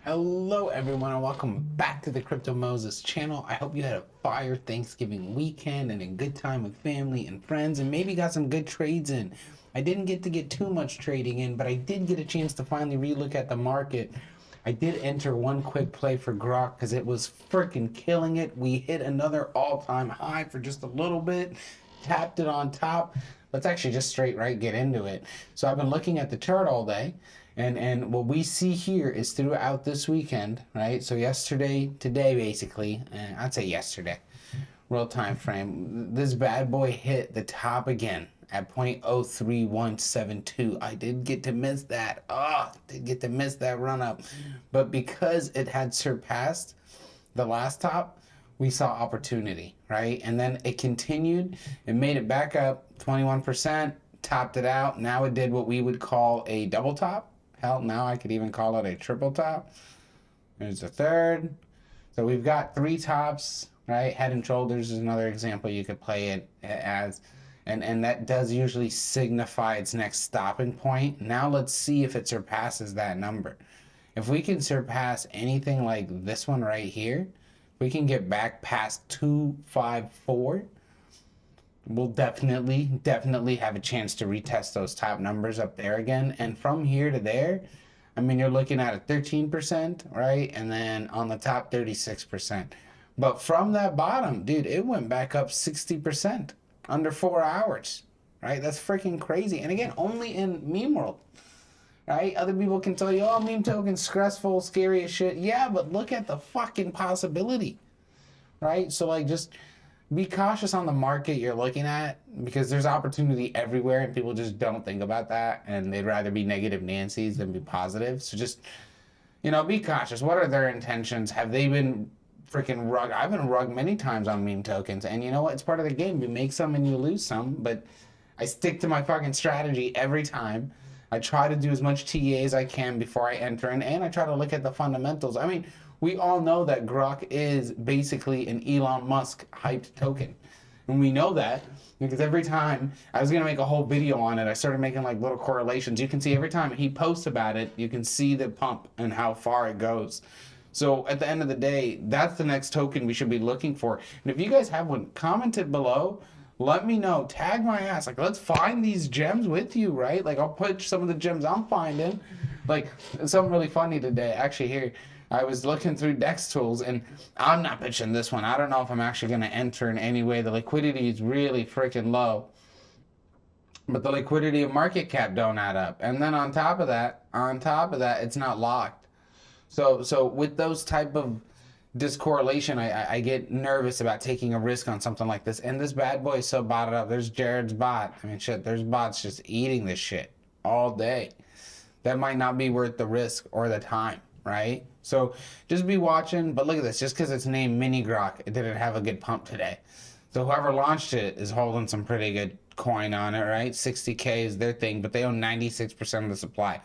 Hello everyone and welcome back to the Crypto Moses channel. I hope you had a fire Thanksgiving weekend and a good time with family and friends and maybe got some good trades in. I didn't get to get too much trading in, but I did get a chance to finally relook at the market. I did enter one quick play for Grok because it was freaking killing it. We hit another all-time high for just a little bit, tapped it on top. Let's actually just straight right get into it. So I've been looking at the chart all day. And what we see here is throughout this weekend, right? So yesterday, today basically, I'd say yesterday, real time frame, this bad boy hit the top again at 0.03172. I did get to miss that. Did get to miss that run up. But because it had surpassed the last top, we saw opportunity, right? And then it continued, it made it back up 21%, topped it out. Now it did what we would call a double top. Hell, now I could even call it a triple top. There's a third. So we've got three tops, right? Head and shoulders is another example you could play it as. And that does usually signify its next stopping point. Now let's see if it surpasses that number. If we can surpass anything like this one right here, we can get back past 254. We'll definitely have a chance to retest those top numbers up there again. And from here to there, I mean, you're looking at a 13%, right? And then on the top, 36%. But from that bottom, dude, it went back up 60% under 4 hours, right? That's freaking crazy. And again, only in meme world, right? Other people can tell you, oh, meme tokens, stressful, scary as shit. Yeah, but look at the fucking possibility, right? So like just be cautious on the market you're looking at because there's opportunity everywhere and people just don't think about that and they'd rather be negative Nancy's than be positive. So just, be cautious. What are their intentions? Have they been freaking rugged? I've been rugged many times on meme tokens and you know what? It's part of the game. You make some and you lose some, but I stick to my fucking strategy every time. I try to do as much TA as I can before I enter in and I try to look at the fundamentals. I mean, we all know that Grok is basically an Elon Musk hyped token. And we know that because every time I was going to make a whole video on it, I started making like little correlations. You can see every time he posts about it, you can see the pump and how far it goes. So at the end of the day, that's the next token we should be looking for. And if you guys have one, comment it below. Let me know. Tag my ass. Like, let's find these gems with you, right? Like, I'll put some of the gems I'm finding. Like, something really funny today. Actually, here, I was looking through Dex tools, and I'm not pitching this one. I don't know if I'm actually going to enter in any way. The liquidity is really freaking low. But the liquidity and market cap don't add up. And then on top of that, it's not locked. So with those type of discorrelation, I get nervous about taking a risk on something like this. And this bad boy is so botted up. There's Jared's bot. I mean, shit, there's bots just eating this shit all day. That might not be worth the risk or the time, right? So just be watching. But look at this. Just because it's named Mini Grok, it didn't have a good pump today. So whoever launched it is holding some pretty good coin on it, right? 60K is their thing, but they own 96% of the supply.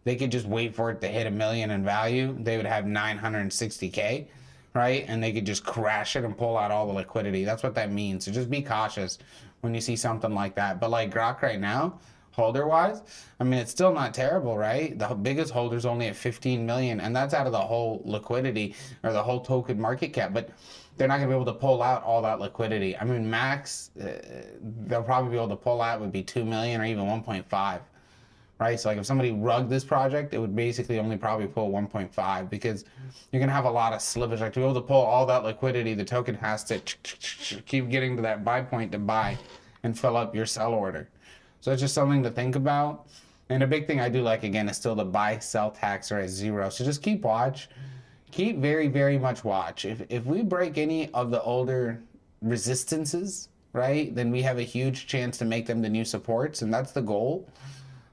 They could just wait for it to hit $1 million in value. They would have 960K. Right? And they could just crash it and pull out all the liquidity. That's what that means. So just be cautious when you see something like that. But like Grok right now, holder-wise, I mean, it's still not terrible, right? The biggest holder's only at 15 million, and that's out of the whole liquidity or the whole token market cap. But they're not going to be able to pull out all that liquidity. I mean, max, they'll probably be able to pull out would be 2 million or even 1.5. Right? So like if somebody rugged this project, it would basically only probably pull 1.5 because you're going to have a lot of slippage. Like to be able to pull all that liquidity, the token has to keep getting to that buy point to buy and fill up your sell order. So it's just something to think about. And a big thing I do like, again, is still the buy sell tax are at 0. So just keep watch. Keep very, very much watch. If we break any of the older resistances, right, then we have a huge chance to make them the new supports. And that's the goal.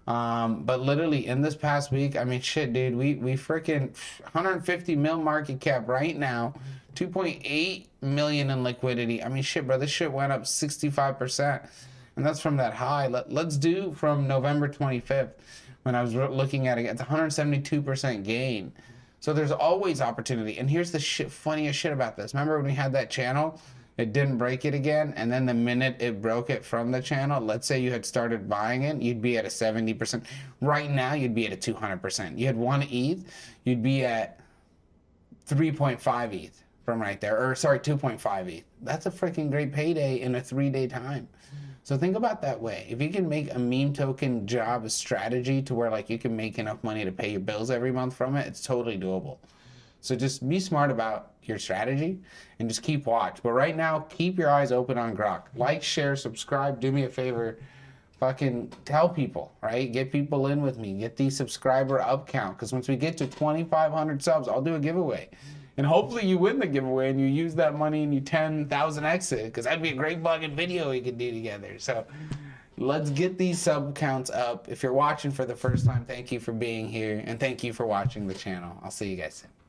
But literally in this past week, I mean, shit, dude, we freaking 150 mil market cap right now, 2.8 million in liquidity. I mean, shit, bro, this shit went up 65%. And that's from that high. Let's do from November 25th when I was looking at it. It's 172% gain. So there's always opportunity. And here's the funniest shit about this. Remember when we had that channel? It didn't break it again, and then the minute it broke it from the channel, let's say you had started buying it, you'd be at a 70%. Right now, you'd be at a 200%. You had one ETH, you'd be at 3.5 ETH from right there, or sorry, 2.5 ETH. That's a freaking great payday in a 3-day time. So think about that way. If you can make a meme token job a strategy to where like you can make enough money to pay your bills every month from it, it's totally doable. So just be smart about your strategy and just keep watch. But right now, keep your eyes open on Grok. Like, share, subscribe. Do me a favor. Fucking tell people, right? Get people in with me. Get the subscriber up count. Because once we get to 2,500 subs, I'll do a giveaway. And hopefully you win the giveaway and you use that money and you 10,000 exit. Because that'd be a great fucking video we could do together. So let's get these sub counts up. If you're watching for the first time, thank you for being here. And thank you for watching the channel. I'll see you guys soon.